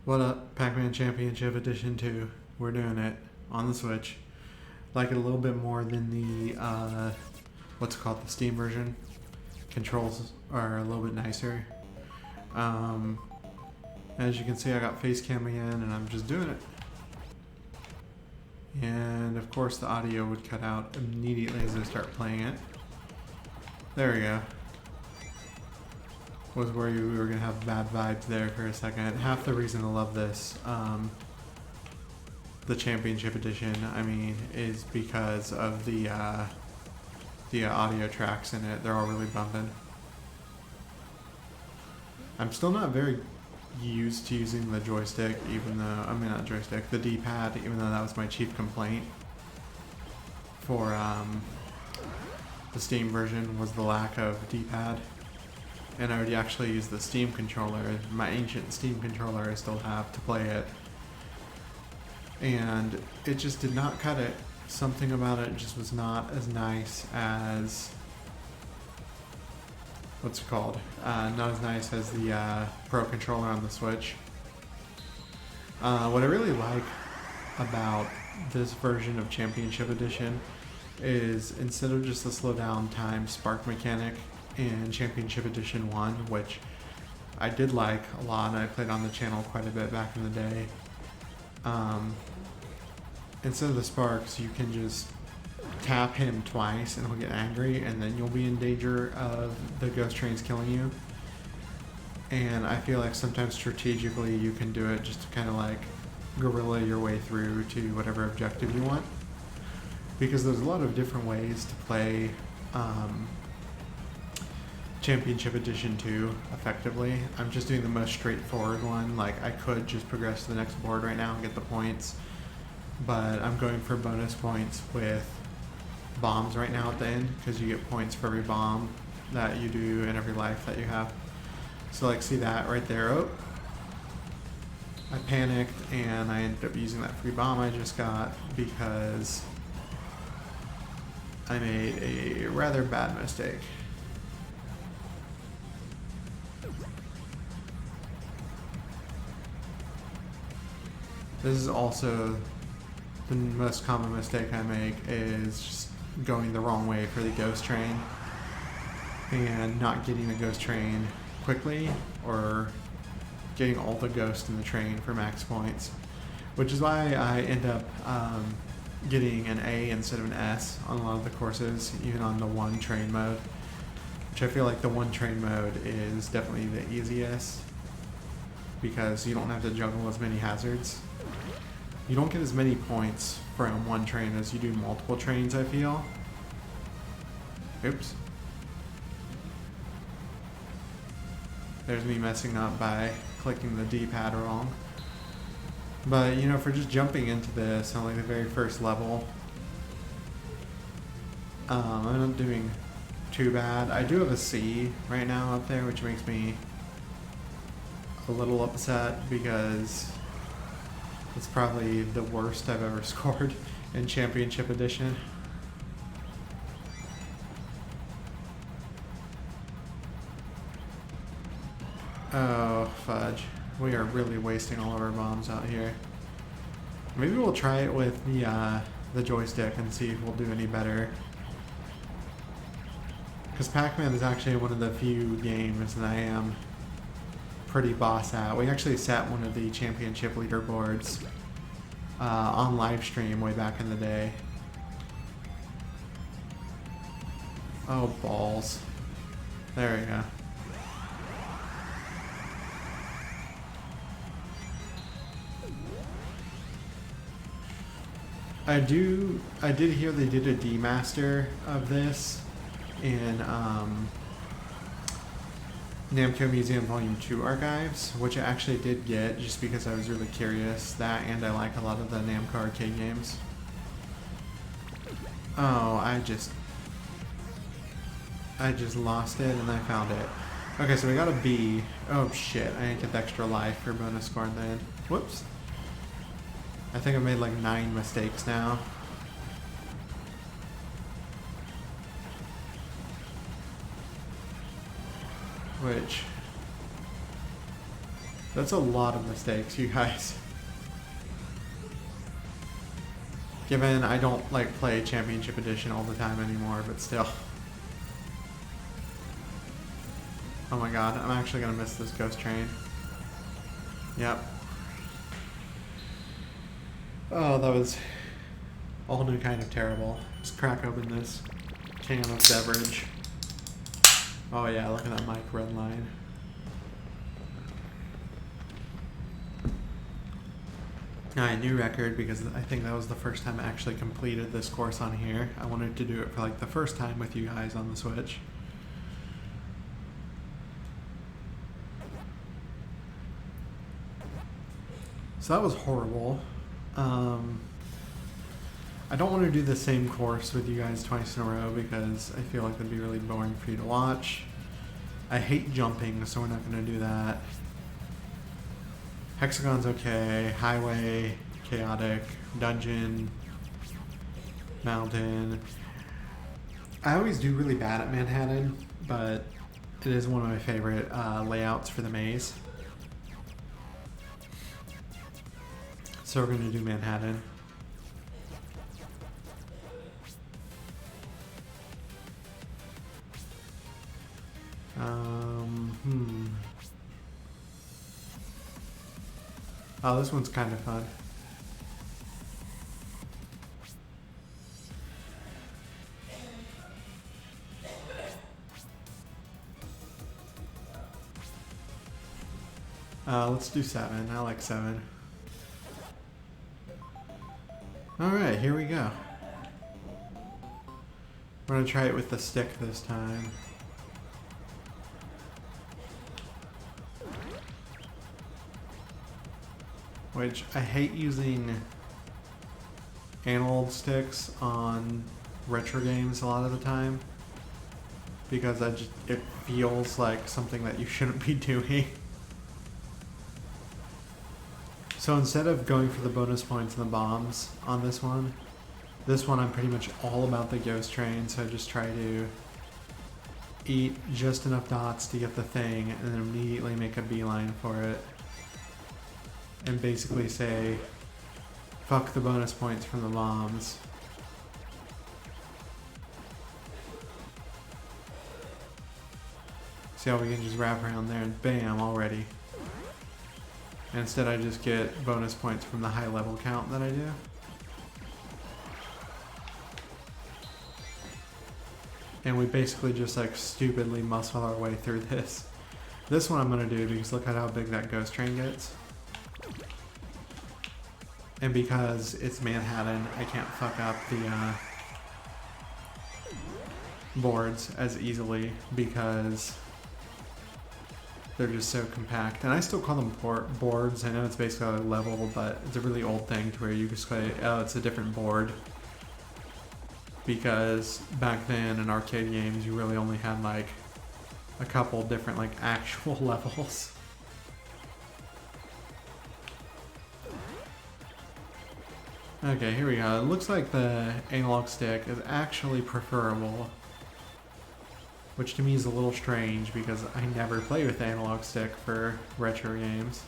What up, Pacman Championship Edition 2. We're doing it on the Switch. Like it a little bit more than the, what's it called, the Steam version. Controls are a little bit nicer. As you can see, I got face cam again, and I'm just doing it. And of course the audio would cut out immediately as I start playing it. There we go. Was worried we were going to have bad vibes there for a second. Half the reason I love this, the Championship Edition, I mean, is because of the audio tracks in it. They're all really bumping. I'm still not very used to using the joystick, even though, I mean not joystick, the D-pad, even though that was my chief complaint for the Steam version, was the lack of D-pad. And I would actually use the Steam controller, my ancient Steam controller I still have to play it. And it just did not cut it. Something about it just was not as nice as, what's it called? Not as nice as the Pro controller on the Switch. What I really like about this version of Championship Edition is instead of just the slow down time spark mechanic in Championship Edition 1, which I did like a lot and I played on the channel quite a bit back in the day. Instead of the sparks, you can just tap him twice and he'll get angry, and then you'll be in danger of the ghost trains killing you. And I feel like sometimes strategically you can do it just to kind of like guerrilla your way through to whatever objective you want. Because there's a lot of different ways to play Championship Edition 2 effectively. I'm just doing the most straightforward one. Like, I could just progress to the next board right now and get the points, but I'm going for bonus points with bombs right now at the end, because you get points for every bomb that you do and every life that you have. So like, see that right there? Oh, I panicked and I ended up using that free bomb I just got because I made a rather bad mistake. This is also the most common mistake I make, is just going the wrong way for the ghost train and not getting the ghost train quickly, or getting all the ghosts in the train for max points, which is why I end up getting an A instead of an S on a lot of the courses, even on the one train mode, which I feel like the one train mode is definitely the easiest because you don't have to juggle as many hazards. You don't get as many points from one train as you do multiple trains, I feel. Oops. There's me messing up by clicking the D-pad wrong. But, you know, for just jumping into this on like the very first level, I'm not doing too bad. I do have a C right now up there, which makes me a little upset because it's probably the worst I've ever scored in Championship Edition. Oh, fudge. We are really wasting all of our bombs out here. Maybe we'll try it with the joystick and see if we'll do any better. Because Pacman is actually one of the few games that I am pretty boss at. We actually set one of the championship leaderboards on live stream way back in the day. Oh, balls. There we go. I did hear they did a demaster of this in Namco Museum Volume 2 archives, which I actually did get just because I was really curious. That, and I like a lot of the Namco arcade games. Oh, I just lost it and I found it. Okay, so we got a B. Oh shit, I didn't get the extra life for bonus score then. Whoops. I think I made like 9 mistakes now. Which That's a lot of mistakes, you guys. Given I don't like play Championship Edition all the time anymore, but still. Oh my god, I'm actually gonna miss this ghost train. Yep. Oh, that was a whole new kind of terrible. Just crack open this can of beverage. Oh yeah, look at that mic red line. Alright, new record, because I think that was the first time I actually completed this course on here. I wanted to do it for like the first time with you guys on the Switch. So that was horrible. I don't want to do the same course with you guys twice in a row because I feel like it'd be really boring for you to watch. I hate jumping, so we're not going to do that. Hexagon's okay. Highway, chaotic, dungeon, mountain. I always do really bad at Manhattan, but it is one of my favorite layouts for the maze. So we're going to do Manhattan. Oh, this one's kind of fun. Let's do 7. I like 7. Alright, here we go. We're gonna try it with the stick this time. Which, I hate using analog sticks on retro games a lot of the time. Because it feels like something that you shouldn't be doing. So instead of going for the bonus points and the bombs on this one I'm pretty much all about the ghost train, so I just try to eat just enough dots to get the thing and then immediately make a beeline for it. And basically say, fuck the bonus points from the bombs. See how we can just wrap around there and bam, already. And instead I just get bonus points from the high level count that I do. And we basically just like stupidly muscle our way through this. This one I'm gonna do because look at how big that ghost train gets. And because it's Manhattan, I can't fuck up the boards as easily because they're just so compact. And I still call them boards. I know it's basically a level, but it's a really old thing to where you just say, oh, it's a different board. Because back then in arcade games, you really only had like a couple different like actual levels. Okay, here we go. It looks like the analog stick is actually preferable. Which to me is a little strange because I never play with the analog stick for retro games.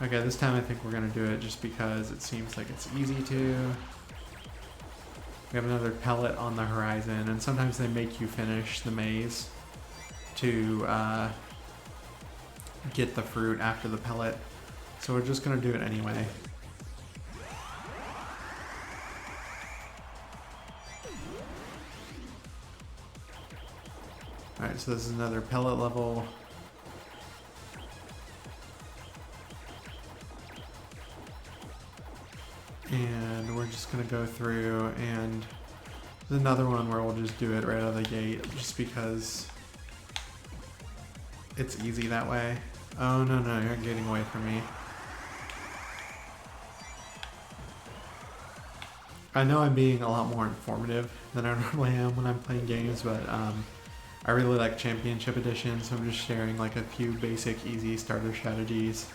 Okay, this time I think we're going to do it just because it seems like it's easy to. We have another pellet on the horizon, and sometimes they make you finish the maze to get the fruit after the pellet. So we're just going to do it anyway. Alright, so this is another pellet level. And we're just going to go through, and there's another one where we'll just do it right out of the gate, just because it's easy that way. Oh, no, you're getting away from me. I know I'm being a lot more informative than I normally am when I'm playing games, but I really like Championship Edition, so I'm just sharing like a few basic, easy starter strategies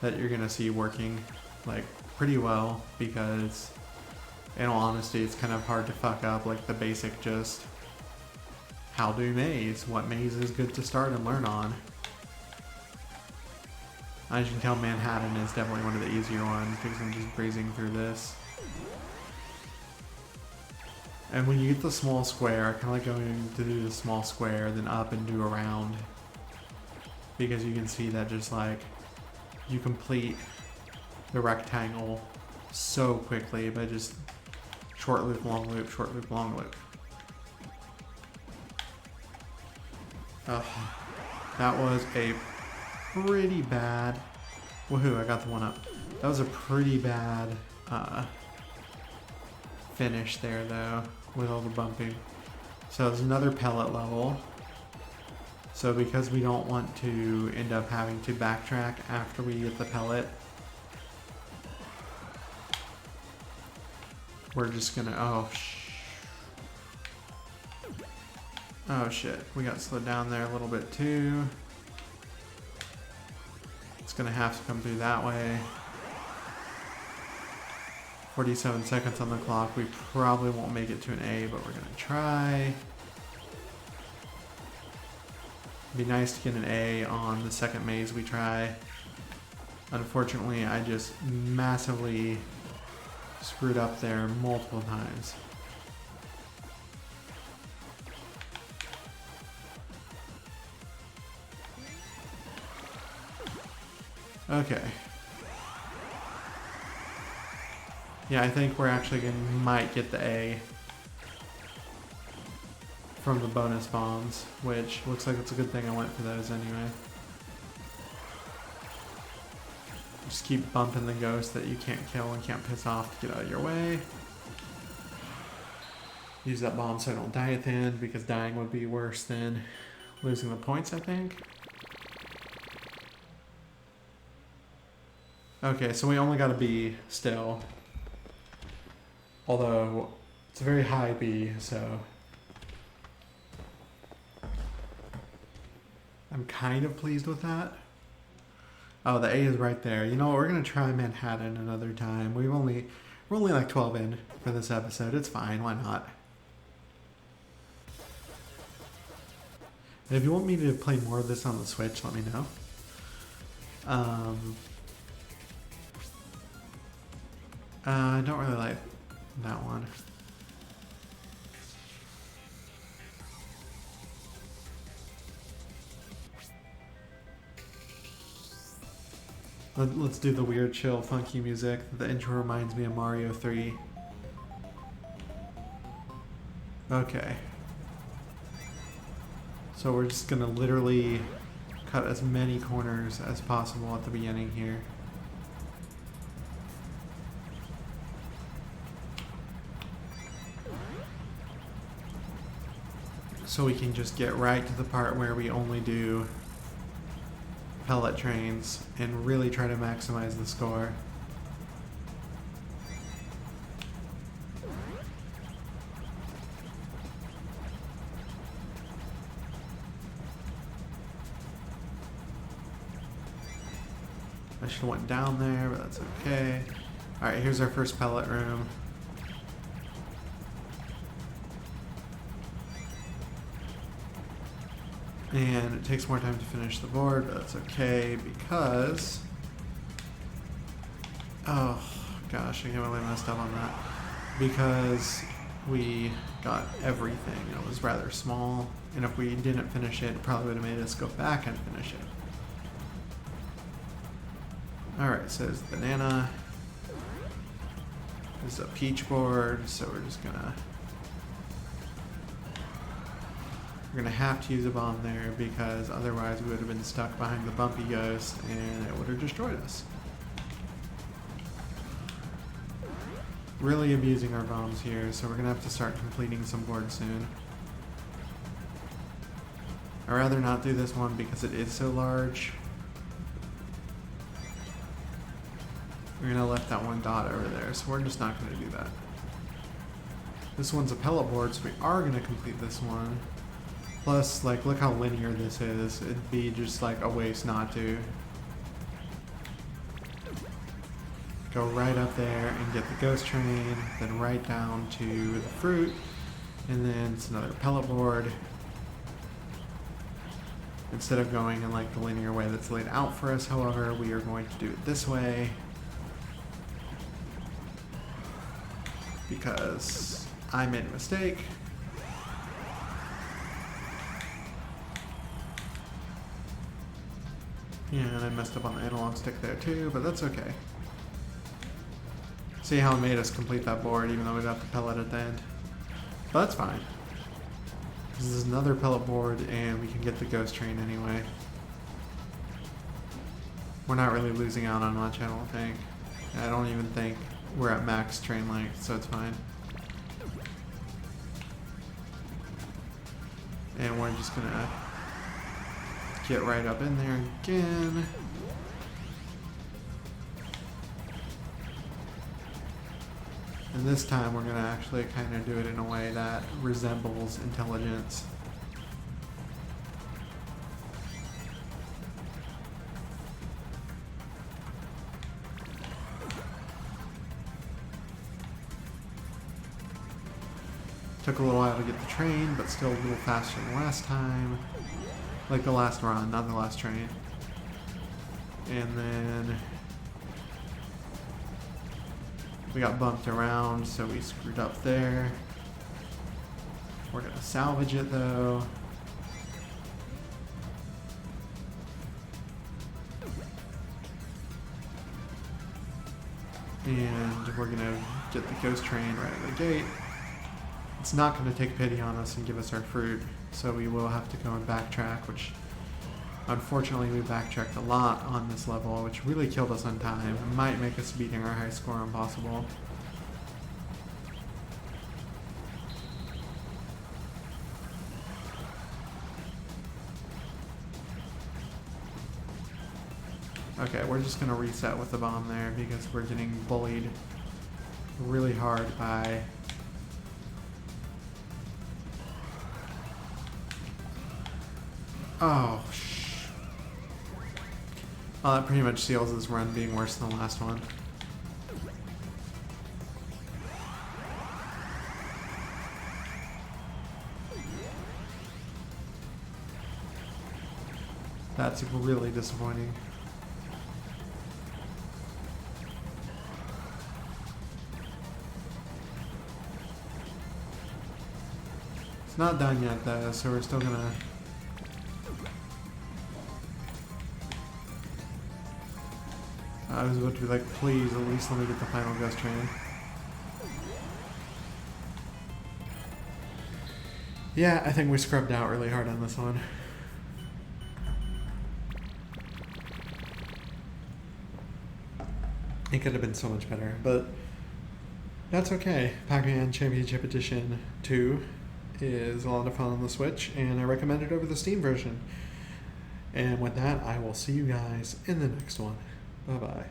that you're gonna see working like pretty well, because in all honesty, it's kind of hard to fuck up like the basic just how do maze, what maze is good to start and learn on. As you can tell, Manhattan is definitely one of the easier ones because I'm just breezing through this. And when you get the small square, I kind of like going to do the small square, then up and do around. Because you can see that just like, you complete the rectangle so quickly by just short loop, long loop, short loop, long loop. That was a pretty bad, woohoo, I got the one up. That was a pretty bad finish there though, with all the bumping. So there's another pellet level. So because we don't want to end up having to backtrack after we get the pellet, we're just gonna, oh shit, we got slowed down there a little bit too. It's gonna have to come through that way. 47 seconds on the clock. We probably won't make it to an A, but we're gonna try. It'd be nice to get an A on the second maze we try. Unfortunately, I just massively screwed up there multiple times. Okay. Yeah, I think we're actually might get the A from the bonus bombs, which looks like it's a good thing I went for those anyway. Just keep bumping the ghosts that you can't kill and can't piss off to get out of your way. Use that bomb so I don't die at the end, because dying would be worse than losing the points, I think. Okay, so we only got a B still. Although, it's a very high B, so I'm kind of pleased with that. Oh, the A is right there. You know what, we're gonna try Manhattan another time. We're only like 12 in for this episode. It's fine, why not? And if you want me to play more of this on the Switch, let me know. I don't really like that one. Let's do the weird, chill, funky music. The intro reminds me of Mario 3. Okay. So we're just gonna literally cut as many corners as possible at the beginning here. So we can just get right to the part where we only do pellet trains and really try to maximize the score. I should have went down there, but that's okay. Alright, here's our first pellet room. And it takes more time to finish the board, but that's okay because... Oh, gosh, I can't believe I messed up on that. Because we got everything. It was rather small, and if we didn't finish it, it probably would have made us go back and finish it. Alright, so there's banana. There's a peach board, so we're just gonna... We're gonna have to use a bomb there because otherwise we would have been stuck behind the bumpy ghost and it would have destroyed us. Really abusing our bombs here, so we're gonna have to start completing some boards soon. I'd rather not do this one because it is so large. We're gonna left that one dot over there, so we're just not gonna do that. This one's a pellet board, so we are gonna complete this one. Plus, like, look how linear this is. It'd be just like a waste not to. Go right up there and get the ghost train, then right down to the fruit, and then it's another pellet board. Instead of going in like the linear way that's laid out for us, however, we are going to do it this way because I made a mistake. And I messed up on the analog stick there too, but that's okay. See how it made us complete that board even though we got the pellet at the end. But that's fine. This is another pellet board and we can get the ghost train anyway. We're not really losing out on much, I don't think. I don't even think we're at max train length, so it's fine. And we're just gonna get right up in there again. And this time we're gonna actually kind of do it in a way that resembles intelligence. Took a little while to get the train, but still a little faster than last time. Like the last run, not the last train. And then we got bumped around, so we screwed up there. We're gonna salvage it though. And we're gonna get the ghost train right at the gate. It's not going to take pity on us and give us our fruit, so we will have to go and backtrack, which unfortunately we backtracked a lot on this level, which really killed us on time. It might make us beating our high score impossible. Okay, we're just going to reset with the bomb there because we're getting bullied really hard by oh, well, that pretty much seals this run being worse than the last one. That's really disappointing. It's not done yet though, so we're still gonna I was about to be like, please, at least let me get the final ghost train. Yeah, I think we scrubbed out really hard on this one. It could have been so much better, but that's okay. Pacman Championship Edition 2 is a lot of fun on the Switch, and I recommend it over the Steam version. And with that, I will see you guys in the next one. Bye-bye.